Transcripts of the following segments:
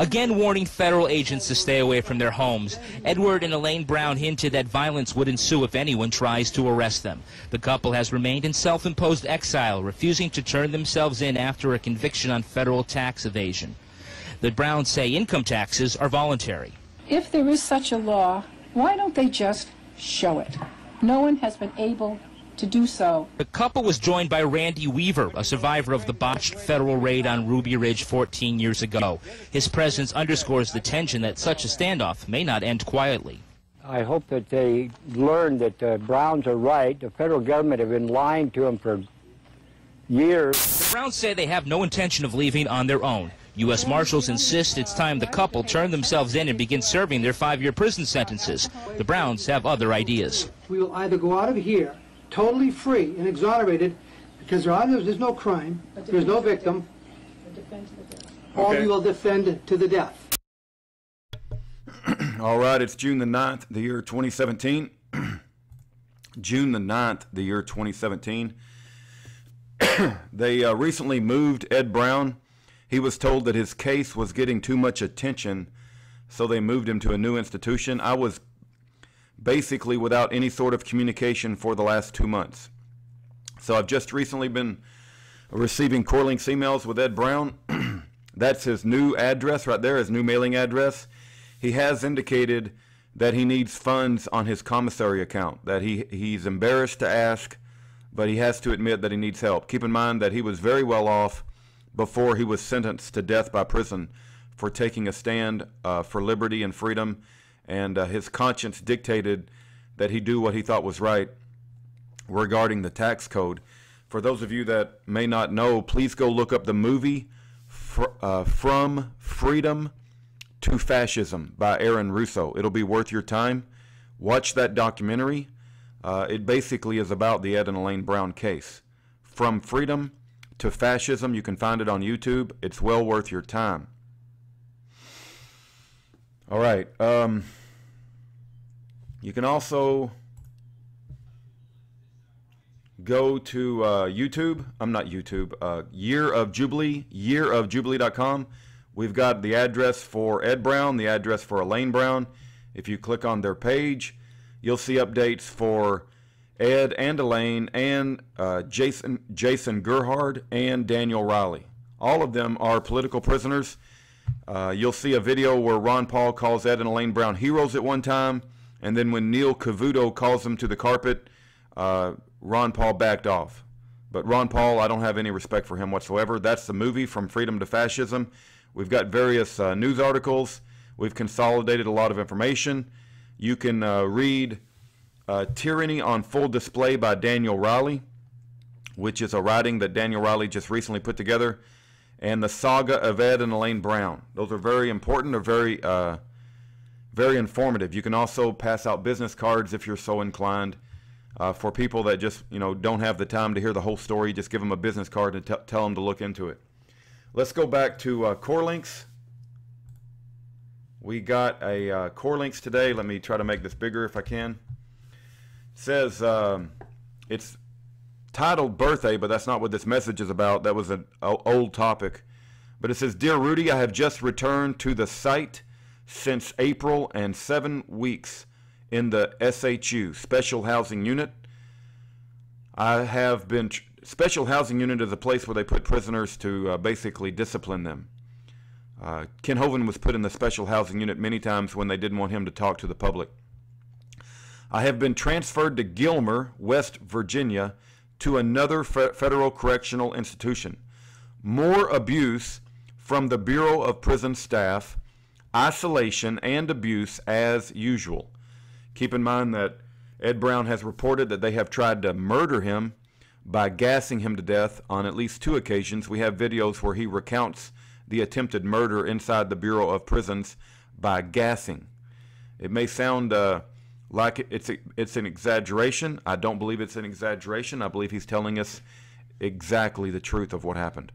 Again warning federal agents to stay away from their homes, Edward and Elaine Brown hinted that violence would ensue if anyone tries to arrest them. The couple has remained in self-imposed exile, refusing to turn themselves in after a conviction on federal tax evasion. The Browns say income taxes are voluntary. If there is such a law, why don't they just show it? No one has been able to do so. The couple was joined by Randy Weaver, a survivor of the botched federal raid on Ruby Ridge 14 years ago. His presence underscores the tension that such a standoff may not end quietly. I hope that they learn that the Browns are right. The federal government have been lying to them for years. The Browns say they have no intention of leaving on their own. U.S. Marshals insist it's time the couple turn themselves in and begin serving their 5-year prison sentences. The Browns have other ideas. We will either go out of here totally free and exonerated because there's no crime, there's no victim, or we will defend to the death. All right, it's June the 9th, the year 2017. June the 9th, the year 2017. They recently moved Ed Brown. He was told that his case was getting too much attention, so they moved him to a new institution. I was basically without any sort of communication for the last 2 months. So I've just recently been receiving Corlinks emails with Ed Brown. That's his new address right there, his new mailing address. He has indicated that he needs funds on his commissary account, that he's embarrassed to ask, but he has to admit that he needs help. Keep in mind that he was very well off before he was sentenced to death by prison for taking a stand for liberty and freedom. And his conscience dictated that he do what he thought was right regarding the tax code. For those of you that may not know, please go look up the movie From Freedom to Fascism by Aaron Russo. It'll be worth your time. Watch that documentary. It basically is about the Ed and Elaine Brown case. From Freedom to Fascism. You can find it on YouTube. It's well worth your time. All right. You can also go to YouTube. I'm not YouTube. Year of Jubilee. Yearofjubilee.com. We've got the address for Ed Brown, the address for Elaine Brown. If you click on their page, you'll see updates for Ed and Elaine and Jason Gerhard and Daniel Riley. All of them are political prisoners. You'll see a video where Ron Paul calls Ed and Elaine Brown heroes at one time, and then when Neil Cavuto calls them to the carpet, Ron Paul backed off. But Ron Paul, I don't have any respect for him whatsoever. That's the movie, From Freedom to Fascism. We've got various news articles. We've consolidated a lot of information. You can read Tyranny on Full Display by Daniel Riley, which is a writing that Daniel Riley just recently put together, and The Saga of Ed and Elaine Brown. Those are very important, or very informative. You can also pass out business cards if you're so inclined. For people that just don't have the time to hear the whole story, just give them a business card and tell them to look into it. Let's go back to Corlinks. We got a Corlinks today. Let me try to make this bigger if I can. It says it's titled Birthday, but that's not what this message is about. That was an old topic. But it says, Dear Rudy, I have just returned to the site since April and 7 weeks in the SHU, Special Housing Unit. Special Housing Unit is a place where they put prisoners to basically discipline them. Ken Hovind was put in the Special Housing Unit many times when they didn't want him to talk to the public. I have been transferred to Gilmer, West Virginia, to another federal correctional institution. More abuse from the Bureau of Prison staff, isolation and abuse as usual. Keep in mind that Ed Brown has reported that they have tried to murder him by gassing him to death on at least 2 occasions. We have videos where he recounts the attempted murder inside the Bureau of Prisons by gassing. It may sound like it's an exaggeration. I don't believe it's an exaggeration. I believe he's telling us exactly the truth of what happened.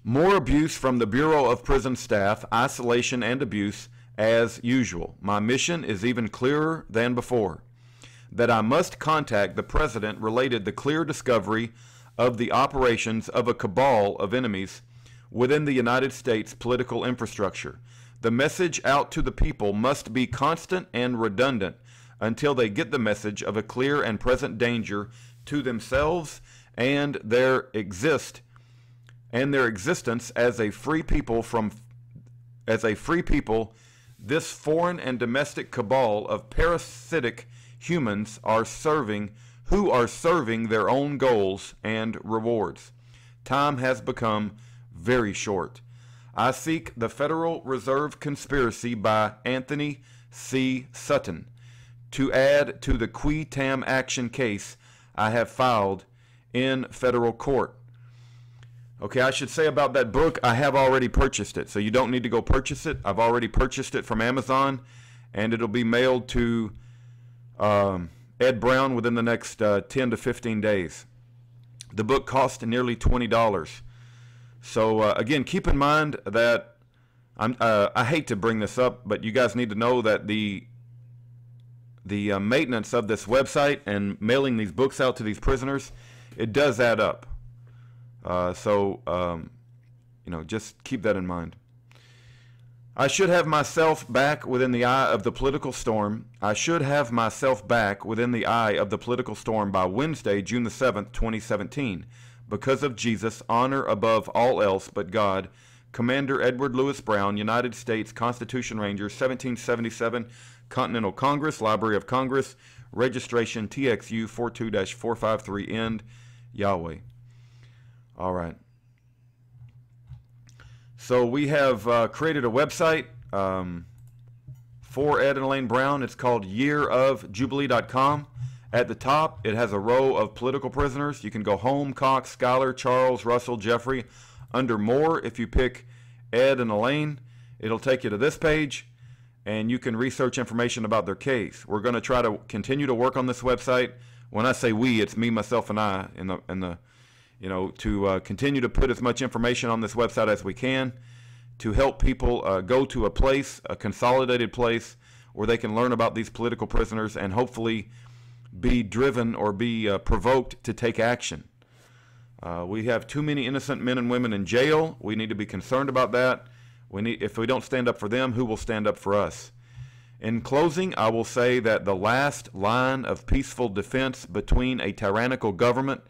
More abuse from the Bureau of Prison staff, isolation and abuse as usual. My mission is even clearer than before, that I must contact the President related the clear discovery of the operations of a cabal of enemies within the United States political infrastructure. The message out to the people must be constant and redundant until they get the message of a clear and present danger to themselves and their existence as a free people. This foreign and domestic cabal of parasitic humans who are serving their own goals and rewards. Time has become very short. I seek The Federal Reserve Conspiracy by Anthony C. Sutton to add to the qui tam action case I have filed in federal court. Okay, I should say about that book, I have already purchased it, so you don't need to go purchase it. I've already purchased it from Amazon, and it'll be mailed to Ed Brown within the next 10 to 15 days. The book cost nearly $20. So again, keep in mind that I hate to bring this up, but you guys need to know that the maintenance of this website and mailing these books out to these prisoners, it does add up. Just keep that in mind. I should have myself back within the eye of the political storm. I should have myself back within the eye of the political storm by Wednesday, June the 7th, 2017. Because of Jesus, honor above all else but God. Commander Edward Lewis Brown, United States Constitution Rangers, 1777, Continental Congress, Library of Congress, registration TXU 42-453, end, Yahweh. All right. So we have created a website for Ed and Elaine Brown. It's called yearofjubilee.com. At the top, it has a row of political prisoners. You can go home, Cox, Schuyler, Charles, Russell, Jeffrey. Under more, if you pick Ed and Elaine, it'll take you to this page, and you can research information about their case. We're going to try to continue to work on this website. When I say we, it's me, myself, and I, to continue to put as much information on this website as we can to help people go to a place, a consolidated place, where they can learn about these political prisoners and hopefully be driven or be provoked to take action. We have too many innocent men and women in jail. We need to be concerned about that. If we don't stand up for them, who will stand up for us? In closing, I will say that the last line of peaceful defense between a tyrannical government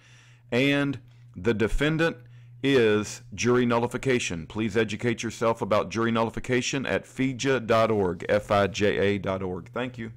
and the defendant is jury nullification. Please educate yourself about jury nullification at fija.org, F-I-J-A.org. Thank you.